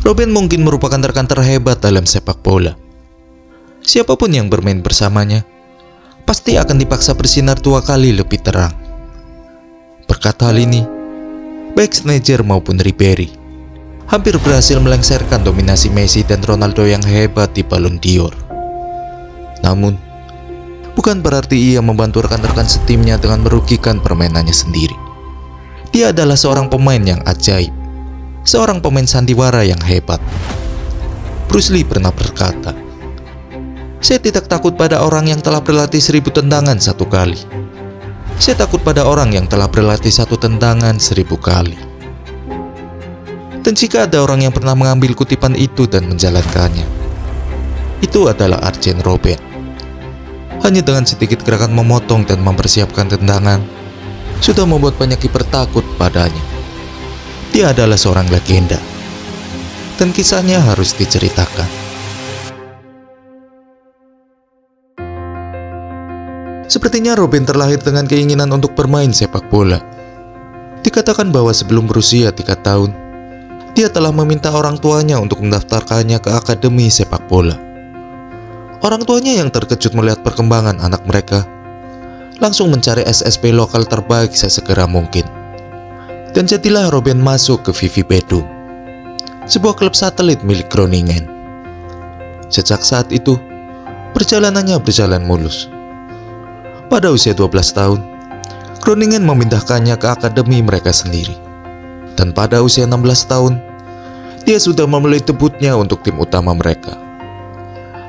Robben mungkin merupakan rekan terhebat dalam sepak bola. Siapapun yang bermain bersamanya pasti akan dipaksa bersinar 2 kali lebih terang. Berkat hal ini, baik Schneider maupun Ribéry hampir berhasil melengsarkan dominasi Messi dan Ronaldo yang hebat di Ballon d'Or. Namun, bukan berarti ia membantu rekan-rekan setimnya dengan merugikan permainannya sendiri. Dia adalah seorang pemain yang ajaib, seorang pemain sandiwara yang hebat. Bruce Lee pernah berkata, "Saya tidak takut pada orang yang telah berlatih 1000 tendangan 1 kali. Saya takut pada orang yang telah berlatih 1 tendangan 1000 kali." Dan jika ada orang yang pernah mengambil kutipan itu dan menjalankannya, itu adalah Arjen Robben. Hanya dengan sedikit gerakan memotong dan mempersiapkan tendangan, sudah membuat banyak kiper takut padanya. Dia adalah seorang legenda, dan kisahnya harus diceritakan. Sepertinya Robben terlahir dengan keinginan untuk bermain sepak bola. Dikatakan bahwa sebelum berusia 3 tahun, dia telah meminta orang tuanya untuk mendaftarkannya ke akademi sepak bola. Orang tuanya yang terkejut melihat perkembangan anak mereka, langsung mencari SSB lokal terbaik sesegera mungkin. Dan jadilah Robben masuk ke VV Bedum, sebuah klub satelit milik Groningen. Sejak saat itu, perjalanannya berjalan mulus. Pada usia 12 tahun, Groningen memindahkannya ke akademi mereka sendiri. Dan pada usia 16 tahun, dia sudah memulai debutnya untuk tim utama mereka.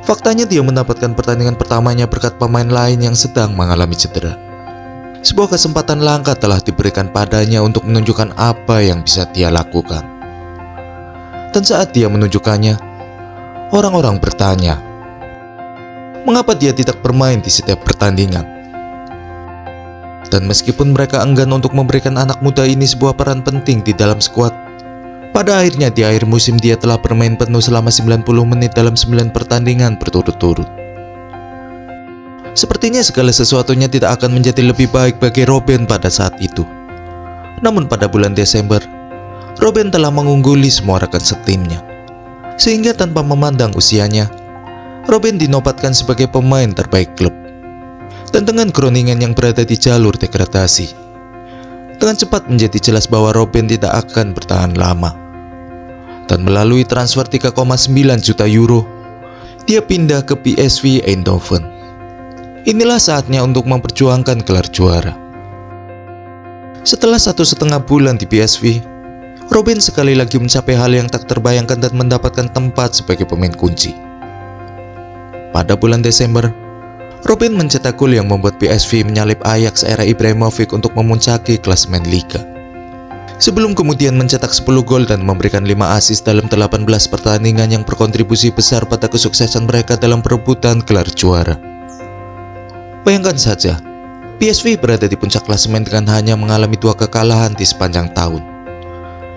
Faktanya dia mendapatkan pertandingan pertamanya berkat pemain lain yang sedang mengalami cedera. Sebuah kesempatan langka telah diberikan padanya untuk menunjukkan apa yang bisa dia lakukan. Dan saat dia menunjukkannya, orang-orang bertanya, mengapa dia tidak bermain di setiap pertandingan? Dan meskipun mereka enggan untuk memberikan anak muda ini sebuah peran penting di dalam skuad, pada akhirnya di akhir musim dia telah bermain penuh selama 90 menit dalam 9 pertandingan berturut-turut. Sepertinya segala sesuatunya tidak akan menjadi lebih baik bagi Robben pada saat itu. Namun pada bulan Desember, Robben telah mengungguli semua rekan setimnya. Sehingga tanpa memandang usianya, Robben dinobatkan sebagai pemain terbaik klub. Dan dengan Groningen yang berada di jalur degradasi, dengan cepat menjadi jelas bahwa Robben tidak akan bertahan lama. Dan melalui transfer 3,9 juta euro, dia pindah ke PSV Eindhoven. Inilah saatnya untuk memperjuangkan gelar juara. Setelah 1,5 bulan di PSV, Robben sekali lagi mencapai hal yang tak terbayangkan dan mendapatkan tempat sebagai pemain kunci. Pada bulan Desember, Robben mencetak gol yang membuat PSV menyalip Ajax era Ibrahimovic untuk memuncaki klasemen Liga. Sebelum kemudian mencetak 10 gol dan memberikan 5 assist dalam 18 pertandingan yang berkontribusi besar pada kesuksesan mereka dalam perebutan gelar juara. Bayangkan saja, PSV berada di puncak klasemen dengan hanya mengalami 2 kekalahan di sepanjang tahun.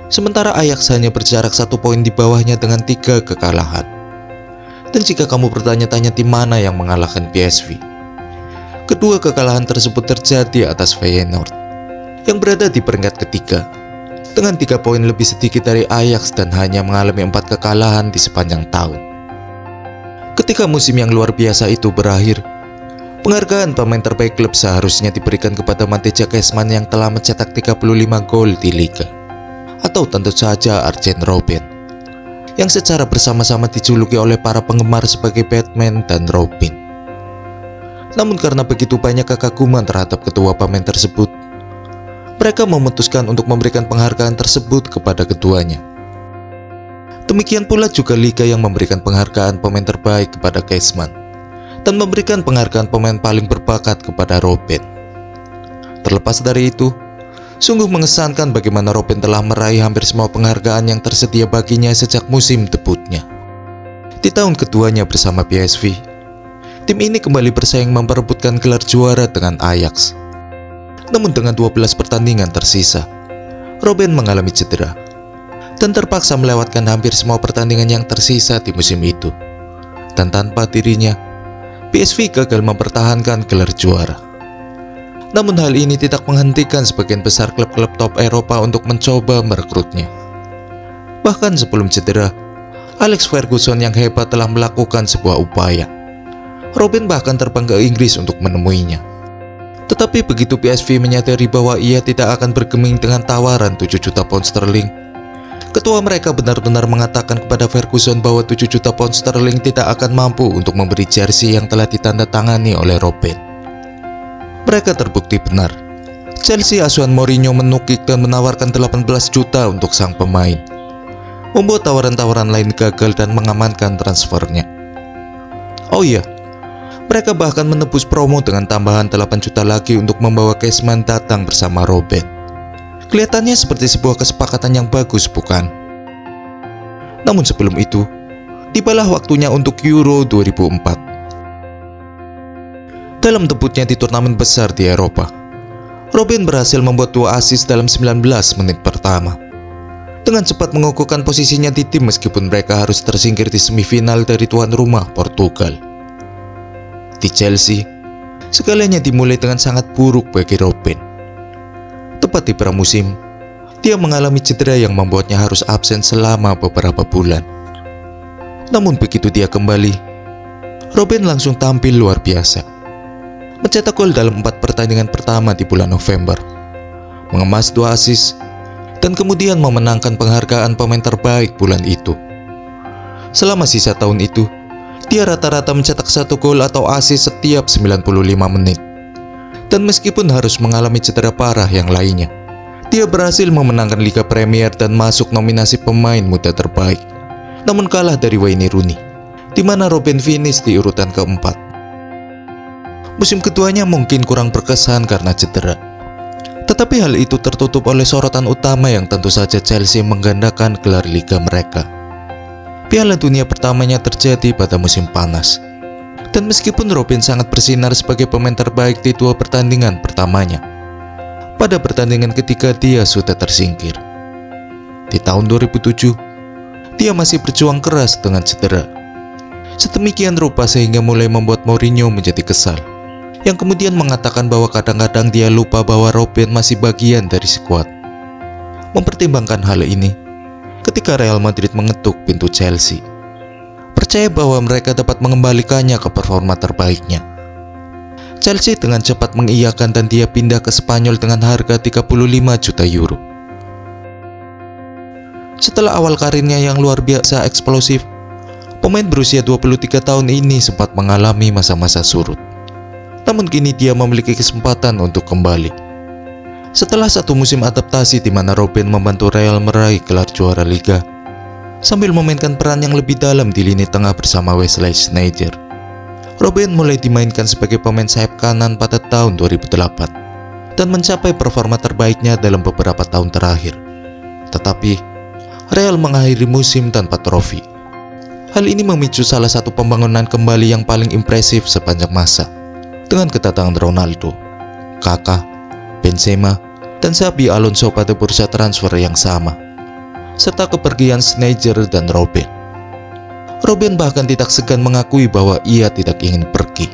Sementara Ajax hanya berjarak 1 poin di bawahnya dengan 3 kekalahan. Dan jika kamu bertanya-tanya tim mana yang mengalahkan PSV, kedua kekalahan tersebut terjadi atas Feyenoord yang berada di peringkat ketiga dengan 3 poin lebih sedikit dari Ajax dan hanya mengalami 4 kekalahan di sepanjang tahun. Ketika musim yang luar biasa itu berakhir, penghargaan pemain terbaik klub seharusnya diberikan kepada Mateja Kezman yang telah mencetak 35 gol di Liga, atau tentu saja Arjen Robben yang secara bersama-sama dijuluki oleh para penggemar sebagai Batman dan Robin. Namun karena begitu banyak kekaguman terhadap kedua pemain tersebut, mereka memutuskan untuk memberikan penghargaan tersebut kepada keduanya. Demikian pula juga Liga yang memberikan penghargaan pemain terbaik kepada Kezman dan memberikan penghargaan pemain paling berbakat kepada Robben. Terlepas dari itu, sungguh mengesankan bagaimana Robben telah meraih hampir semua penghargaan yang tersedia baginya sejak musim debutnya. Di tahun keduanya bersama PSV, tim ini kembali bersaing memperebutkan gelar juara dengan Ajax. Namun dengan 12 pertandingan tersisa, Robben mengalami cedera dan terpaksa melewatkan hampir semua pertandingan yang tersisa di musim itu. Dan tanpa dirinya, PSV gagal mempertahankan gelar juara. Namun hal ini tidak menghentikan sebagian besar klub-klub top Eropa untuk mencoba merekrutnya. Bahkan sebelum cedera, Alex Ferguson yang hebat telah melakukan sebuah upaya. Robin bahkan terbang ke Inggris untuk menemuinya. Tetapi begitu PSV menyadari bahwa ia tidak akan bergeming dengan tawaran 7 juta pound sterling, ketua mereka benar-benar mengatakan kepada Ferguson bahwa 7 juta pound sterling tidak akan mampu untuk memberi jersey yang telah ditandatangani oleh Robin. Mereka terbukti benar. Chelsea asuhan Mourinho menukik dan menawarkan 18 juta untuk sang pemain, membuat tawaran-tawaran lain gagal dan mengamankan transfernya. Oh iya, mereka bahkan menebus promo dengan tambahan 8 juta lagi untuk membawa Cashman datang bersama Robin. Kelihatannya seperti sebuah kesepakatan yang bagus, bukan? Namun sebelum itu, tibalah waktunya untuk Euro 2004. Dalam debutnya di turnamen besar di Eropa, Robin berhasil membuat 2 assist dalam 19 menit pertama. Dengan cepat mengukuhkan posisinya di tim meskipun mereka harus tersingkir di semifinal dari tuan rumah Portugal. Di Chelsea, segalanya dimulai dengan sangat buruk bagi Robin. Tepat di pramusim, dia mengalami cedera yang membuatnya harus absen selama beberapa bulan. Namun begitu dia kembali, Robin langsung tampil luar biasa. Mencetak gol dalam 4 pertandingan pertama di bulan November, mengemas 2 assist, dan kemudian memenangkan penghargaan pemain terbaik bulan itu. Selama sisa tahun itu, dia rata-rata mencetak 1 gol atau assist setiap 95 menit. Dan meskipun harus mengalami cedera parah yang lainnya, dia berhasil memenangkan Liga Premier dan masuk nominasi pemain muda terbaik. Namun kalah dari Wayne Rooney, di mana Robin finish di urutan keempat. Musim keduanya mungkin kurang berkesan karena cedera. Tetapi hal itu tertutup oleh sorotan utama yang tentu saja Chelsea menggandakan gelar liga mereka. Piala Dunia pertamanya terjadi pada musim panas. Dan meskipun Robin sangat bersinar sebagai pemain terbaik di 2 pertandingan pertamanya, pada pertandingan ketiga dia sudah tersingkir. Di tahun 2007, dia masih berjuang keras dengan cedera. Sedemikian rupa sehingga mulai membuat Mourinho menjadi kesal, yang kemudian mengatakan bahwa kadang-kadang dia lupa bahwa Robin masih bagian dari skuad. Mempertimbangkan hal ini, ketika Real Madrid mengetuk pintu Chelsea, percaya bahwa mereka dapat mengembalikannya ke performa terbaiknya. Chelsea dengan cepat mengiyakan dan dia pindah ke Spanyol dengan harga 35 juta euro. Setelah awal karirnya yang luar biasa eksplosif, pemain berusia 23 tahun ini sempat mengalami masa-masa surut. Namun kini dia memiliki kesempatan untuk kembali. Setelah 1 musim adaptasi di mana Robin membantu Real meraih gelar juara Liga, sambil memainkan peran yang lebih dalam di lini tengah bersama Wesley Sneijder, Robin mulai dimainkan sebagai pemain sayap kanan pada tahun 2008 dan mencapai performa terbaiknya dalam beberapa tahun terakhir. Tetapi, Real mengakhiri musim tanpa trofi. Hal ini memicu salah satu pembangunan kembali yang paling impresif sepanjang masa, dengan kedatangan Ronaldo, Kaká, Benzema, dan Xabi Alonso pada bursa transfer yang sama, serta kepergian Sneijder dan Robin. Robin bahkan tidak segan mengakui bahwa ia tidak ingin pergi,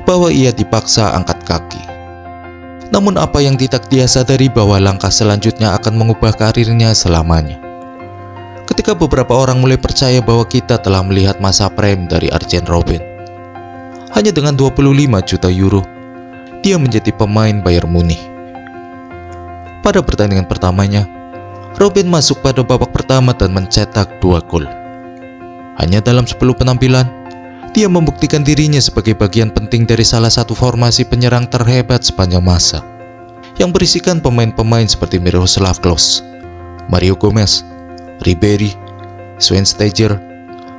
bahwa ia dipaksa angkat kaki. Namun apa yang tidak dia sadari bahwa langkah selanjutnya akan mengubah karirnya selamanya. Ketika beberapa orang mulai percaya bahwa kita telah melihat masa prime dari Arjen Robben, hanya dengan 25 juta euro, dia menjadi pemain Bayern Munich. Pada pertandingan pertamanya, Robin masuk pada babak pertama dan mencetak 2 gol. Hanya dalam 10 penampilan, dia membuktikan dirinya sebagai bagian penting dari salah satu formasi penyerang terhebat sepanjang masa, yang berisikan pemain-pemain seperti Miroslav Klose, Mario Gomez, Ribéry, Schweinsteiger,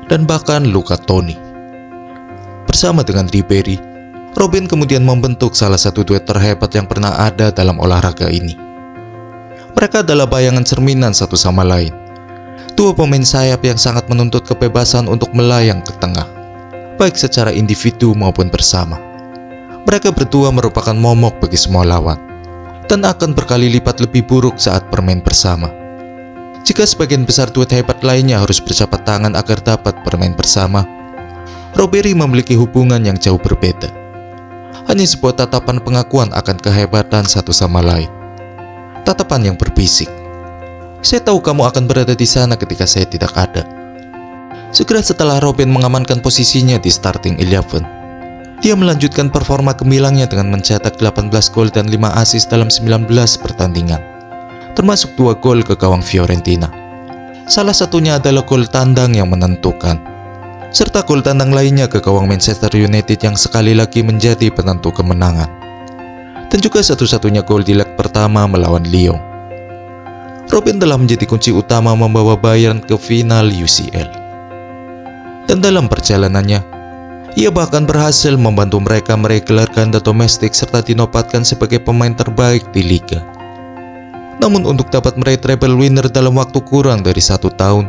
dan bahkan Luca Toni. Bersama dengan Ribéry, Robin kemudian membentuk salah satu duet terhebat yang pernah ada dalam olahraga ini. Mereka adalah bayangan cerminan satu sama lain. Dua pemain sayap yang sangat menuntut kebebasan untuk melayang ke tengah, baik secara individu maupun bersama. Mereka berdua merupakan momok bagi semua lawan, dan akan berkali lipat lebih buruk saat bermain bersama. Jika sebagian besar duet hebat lainnya harus berjabat tangan agar dapat bermain bersama, Ribéry memiliki hubungan yang jauh berbeda. Hanya sebuah tatapan pengakuan akan kehebatan satu sama lain. Tatapan yang berbisik, "Saya tahu kamu akan berada di sana ketika saya tidak ada." Segera setelah Robben mengamankan posisinya di starting 11, dia melanjutkan performa gemilangnya dengan mencetak 18 gol dan 5 assist dalam 19 pertandingan, termasuk 2 gol ke gawang Fiorentina. Salah satunya adalah gol tandang yang menentukan, serta gol tandang lainnya ke gawang Manchester United yang sekali lagi menjadi penentu kemenangan, dan juga satu-satunya gol di leg pertama melawan Lyon. Robben telah menjadi kunci utama membawa Bayern ke final UCL. Dan dalam perjalanannya, ia bahkan berhasil membantu mereka meraih ganda domestik serta dinobatkan sebagai pemain terbaik di liga. Namun untuk dapat meraih treble winner dalam waktu kurang dari 1 tahun,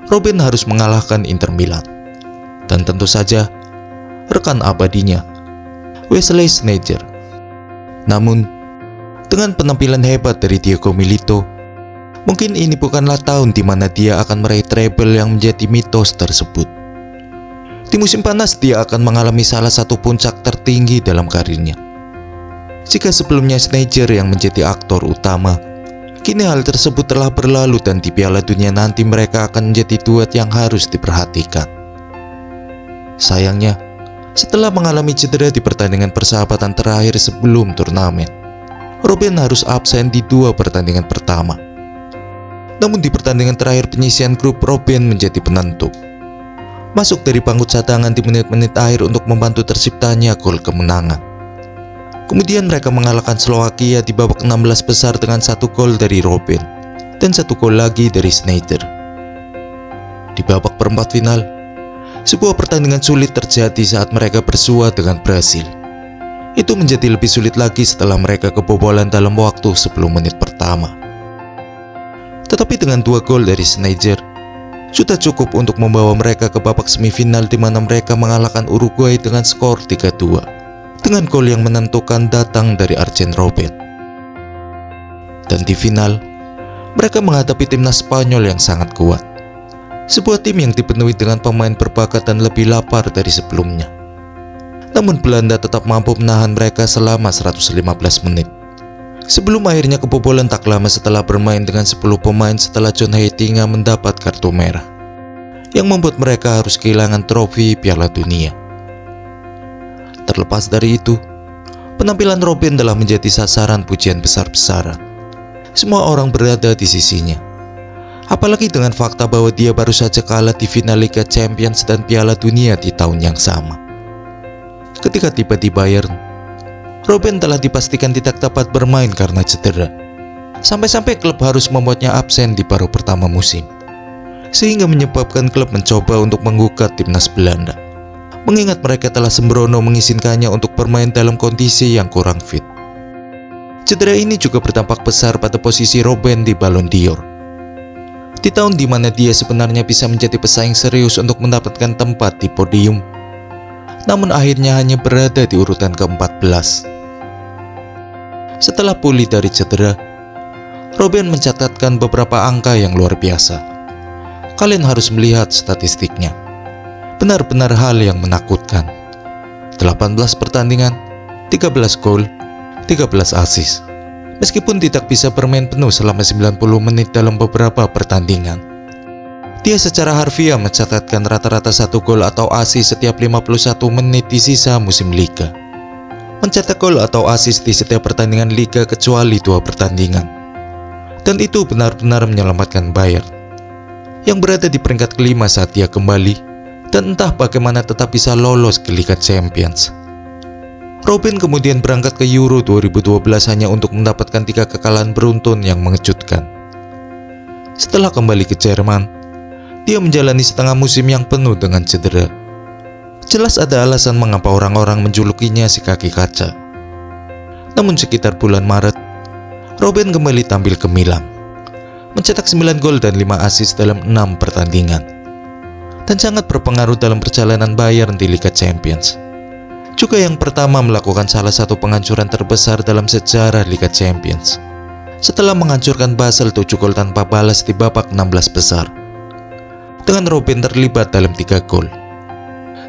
Robben harus mengalahkan Inter Milan. Dan tentu saja, rekan abadinya, Wesley Sneijder. Namun, dengan penampilan hebat dari Diego Milito, mungkin ini bukanlah tahun di mana dia akan meraih treble yang menjadi mitos tersebut. Di musim panas, dia akan mengalami salah satu puncak tertinggi dalam karirnya. Jika sebelumnya Sneijder yang menjadi aktor utama, kini hal tersebut telah berlalu dan di Piala Dunia nanti mereka akan menjadi duet yang harus diperhatikan. Sayangnya, setelah mengalami cedera di pertandingan persahabatan terakhir sebelum turnamen, Robben harus absen di 2 pertandingan pertama. Namun di pertandingan terakhir penyisihan grup, Robben menjadi penentu, masuk dari bangku cadangan di menit-menit akhir untuk membantu terciptanya gol kemenangan. Kemudian mereka mengalahkan Slovakia di babak 16 besar dengan 1 gol dari Robben dan 1 gol lagi dari Sneijder. Di babak perempat final, sebuah pertandingan sulit terjadi saat mereka bersua dengan Brasil. Itu menjadi lebih sulit lagi setelah mereka kebobolan dalam waktu 10 menit pertama. Tetapi dengan 2 gol dari Sneijder, sudah cukup untuk membawa mereka ke babak semifinal di mana mereka mengalahkan Uruguay dengan skor 3-2 dengan gol yang menentukan datang dari Arjen Robben. Dan di final, mereka menghadapi timnas Spanyol yang sangat kuat, sebuah tim yang dipenuhi dengan pemain berbakat dan lebih lapar dari sebelumnya. Namun Belanda tetap mampu menahan mereka selama 115 menit. Sebelum akhirnya kebobolan tak lama setelah bermain dengan 10 pemain setelah John Heitinga mendapat kartu merah, yang membuat mereka harus kehilangan trofi Piala Dunia. Terlepas dari itu, penampilan Robben telah menjadi sasaran pujian besar-besaran. Semua orang berada di sisinya, apalagi dengan fakta bahwa dia baru saja kalah di final Liga Champions dan Piala Dunia di tahun yang sama. Ketika tiba di Bayern, Robben telah dipastikan tidak dapat bermain karena cedera, sampai-sampai klub harus membuatnya absen di paruh pertama musim, sehingga menyebabkan klub mencoba untuk menggugat timnas Belanda, mengingat mereka telah sembrono mengizinkannya untuk bermain dalam kondisi yang kurang fit. Cedera ini juga berdampak besar pada posisi Robben di Ballon d'Or. Di tahun di mana dia sebenarnya bisa menjadi pesaing serius untuk mendapatkan tempat di podium, namun akhirnya hanya berada di urutan ke-14. Setelah pulih dari cedera, Robben mencatatkan beberapa angka yang luar biasa. Kalian harus melihat statistiknya. Benar-benar hal yang menakutkan. 18 pertandingan, 13 gol, 13 assist. Meskipun tidak bisa bermain penuh selama 90 menit dalam beberapa pertandingan, dia secara harfiah mencatatkan rata-rata 1 gol atau assist setiap 51 menit di sisa musim liga. Mencetak gol atau assist di setiap pertandingan liga kecuali 2 pertandingan. Dan itu benar-benar menyelamatkan Bayern, yang berada di peringkat kelima saat dia kembali, dan entah bagaimana tetap bisa lolos ke Liga Champions. Robben kemudian berangkat ke Euro 2012 hanya untuk mendapatkan 3 kekalahan beruntun yang mengejutkan. Setelah kembali ke Jerman, dia menjalani setengah musim yang penuh dengan cedera. Jelas ada alasan mengapa orang-orang menjulukinya si kaki kaca. Namun sekitar bulan Maret, Robben kembali tampil gemilang, mencetak 9 gol dan 5 assist dalam 6 pertandingan, dan sangat berpengaruh dalam perjalanan Bayern di Liga Champions. Juga yang pertama melakukan salah satu penghancuran terbesar dalam sejarah Liga Champions, setelah menghancurkan Basel 7 gol tanpa balas di babak 16 besar, dengan Robben terlibat dalam 3 gol.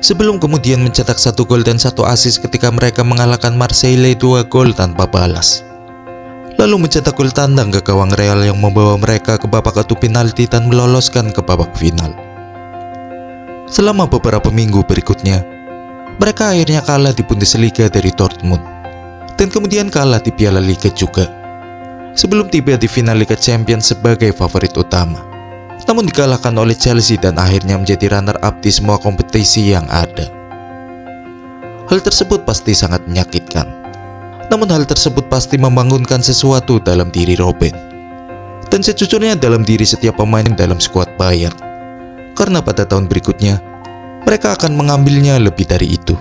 Sebelum kemudian mencetak 1 gol dan 1 assist ketika mereka mengalahkan Marseille 2 gol tanpa balas, lalu mencetak gol tandang ke gawang Real yang membawa mereka ke babak adu penalti dan meloloskan ke babak final. Selama beberapa minggu berikutnya, mereka akhirnya kalah di Bundesliga dari Dortmund, dan kemudian kalah di Piala Liga juga, sebelum tiba di final Liga Champions sebagai favorit utama. Namun dikalahkan oleh Chelsea dan akhirnya menjadi runner-up di semua kompetisi yang ada. Hal tersebut pasti sangat menyakitkan. Namun hal tersebut pasti membangunkan sesuatu dalam diri Robben, dan sejujurnya dalam diri setiap pemain dalam skuad Bayern. Karena pada tahun berikutnya, mereka akan mengambilnya lebih dari itu.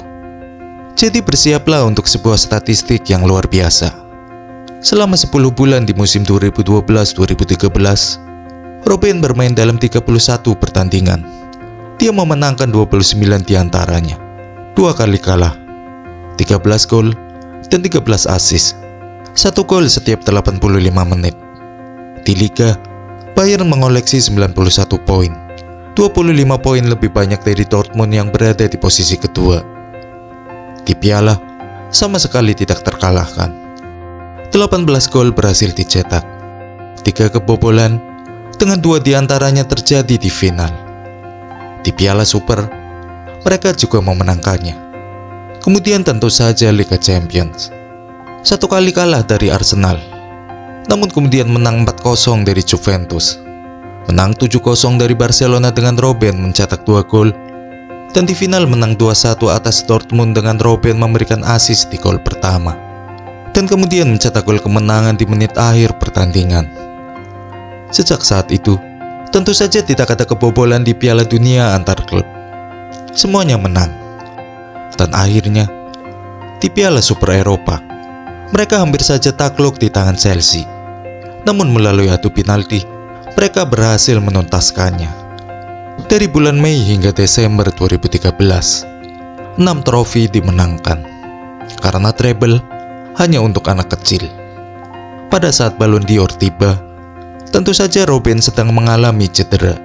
Jadi bersiaplah untuk sebuah statistik yang luar biasa. Selama 10 bulan di musim 2012-2013, Robben bermain dalam 31 pertandingan. Dia memenangkan 29 diantaranya, 2 kali kalah, 13 gol, dan 13 assist, 1 gol setiap 85 menit. Di Liga, Bayern mengoleksi 91 poin, 25 poin lebih banyak dari Dortmund yang berada di posisi kedua. Di Piala, sama sekali tidak terkalahkan. 18 gol berhasil dicetak, 3 kebobolan, dengan 2 diantaranya terjadi di final. Di Piala Super, mereka juga memenangkannya. Kemudian tentu saja Liga Champions. 1 kali kalah dari Arsenal, namun kemudian menang 4-0 dari Juventus. Menang 7-0 dari Barcelona dengan Robben mencetak 2 gol. Dan di final menang 2-1 atas Dortmund dengan Robben memberikan assist di gol pertama. Dan kemudian mencetak gol kemenangan di menit akhir pertandingan. Sejak saat itu, tentu saja tidak ada kebobolan di Piala Dunia antar klub. Semuanya menang. Dan akhirnya, di Piala Super Eropa, mereka hampir saja takluk di tangan Chelsea. Namun melalui adu penalti, mereka berhasil menuntaskannya. Dari bulan Mei hingga Desember 2013, 6 trofi dimenangkan. Karena treble hanya untuk anak kecil. Pada saat Ballon d'Or tiba, tentu saja Robben sedang mengalami cedera.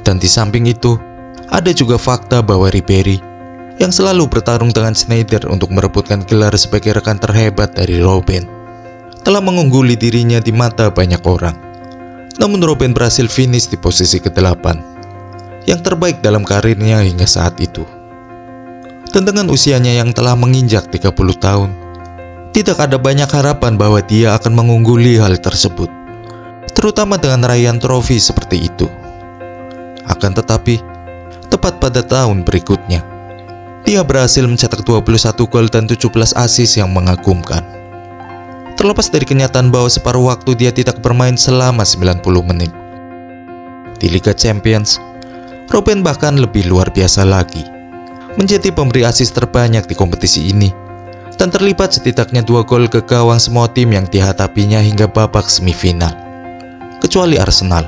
Dan di samping itu, ada juga fakta bahwa Ribéry, yang selalu bertarung dengan Sneijder untuk merebutkan gelar sebagai rekan terhebat dari Robben, telah mengungguli dirinya di mata banyak orang. Namun Robben berhasil finish di posisi ke-8, yang terbaik dalam karirnya hingga saat itu. Dan dengan usianya yang telah menginjak 30 tahun, tidak ada banyak harapan bahwa dia akan mengungguli hal tersebut, terutama dengan raihan trofi seperti itu. Akan tetapi, tepat pada tahun berikutnya, dia berhasil mencetak 21 gol dan 17 assist yang mengagumkan. Terlepas dari kenyataan bahwa separuh waktu dia tidak bermain selama 90 menit. Di Liga Champions, Robben bahkan lebih luar biasa lagi, menjadi pemberi assist terbanyak di kompetisi ini, dan terlibat setidaknya 2 gol ke gawang semua tim yang dihadapinya hingga babak semifinal. Kecuali Arsenal.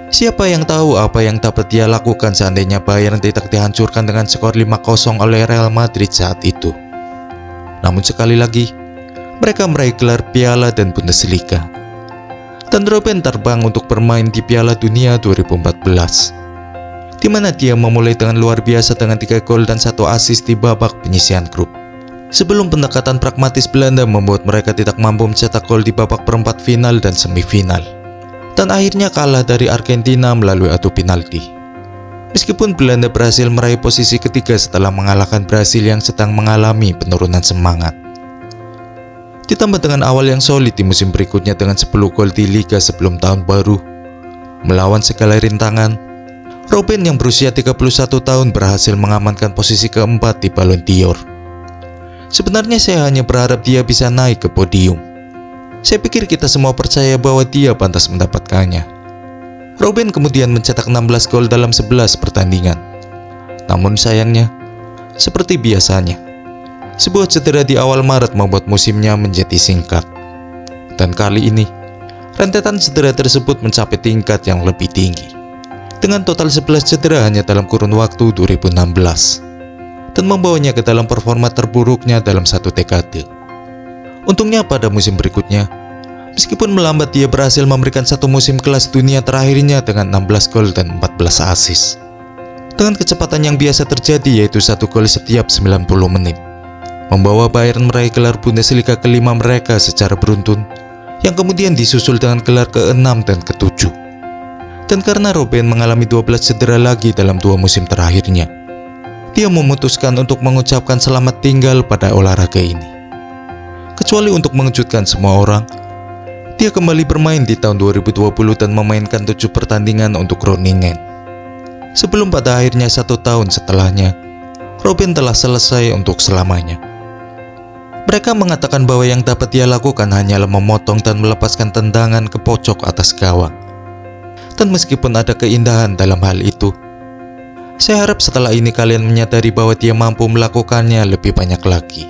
Siapa yang tahu apa yang dapat dia lakukan seandainya Bayern tidak dihancurkan dengan skor 5-0 oleh Real Madrid saat itu. Namun sekali lagi, mereka meraih gelar Piala dan Bundesliga. Dan Robben terbang untuk bermain di Piala Dunia 2014, di mana dia memulai dengan luar biasa dengan 3 gol dan 1 assist di babak penyisihan grup. Sebelum pendekatan pragmatis Belanda membuat mereka tidak mampu mencetak gol di babak perempat final dan semifinal, dan akhirnya kalah dari Argentina melalui adu penalti. Meskipun Belanda berhasil meraih posisi ketiga setelah mengalahkan Brasil yang sedang mengalami penurunan semangat. Ditambah dengan awal yang solid di musim berikutnya dengan 10 gol di Liga sebelum tahun baru, melawan segala rintangan, Robben yang berusia 31 tahun berhasil mengamankan posisi keempat di Ballon d'Or. Sebenarnya saya hanya berharap dia bisa naik ke podium. Saya pikir kita semua percaya bahwa dia pantas mendapatkannya. Robben kemudian mencetak 16 gol dalam 11 pertandingan. Namun sayangnya, seperti biasanya, sebuah cedera di awal Maret membuat musimnya menjadi singkat. Dan kali ini, rentetan cedera tersebut mencapai tingkat yang lebih tinggi, dengan total 11 cedera hanya dalam kurun waktu 2016, dan membawanya ke dalam performa terburuknya dalam 1 dekade. Untungnya pada musim berikutnya, meskipun melambat, dia berhasil memberikan 1 musim kelas dunia terakhirnya dengan 16 gol dan 14 assist. Dengan kecepatan yang biasa terjadi, yaitu 1 gol setiap 90 menit. Membawa Bayern meraih gelar Bundesliga kelima mereka secara beruntun, yang kemudian disusul dengan gelar ke-6 dan ke-7. Dan karena Robben mengalami 12 cedera lagi dalam 2 musim terakhirnya, dia memutuskan untuk mengucapkan selamat tinggal pada olahraga ini. Kecuali untuk mengejutkan semua orang, dia kembali bermain di tahun 2020 dan memainkan 7 pertandingan untuk Groningen. Sebelum pada akhirnya 1 tahun setelahnya, Robben telah selesai untuk selamanya. Mereka mengatakan bahwa yang dapat dia lakukan hanyalah memotong dan melepaskan tendangan ke pojok atas gawang. Dan meskipun ada keindahan dalam hal itu, saya harap setelah ini kalian menyadari bahwa dia mampu melakukannya lebih banyak lagi.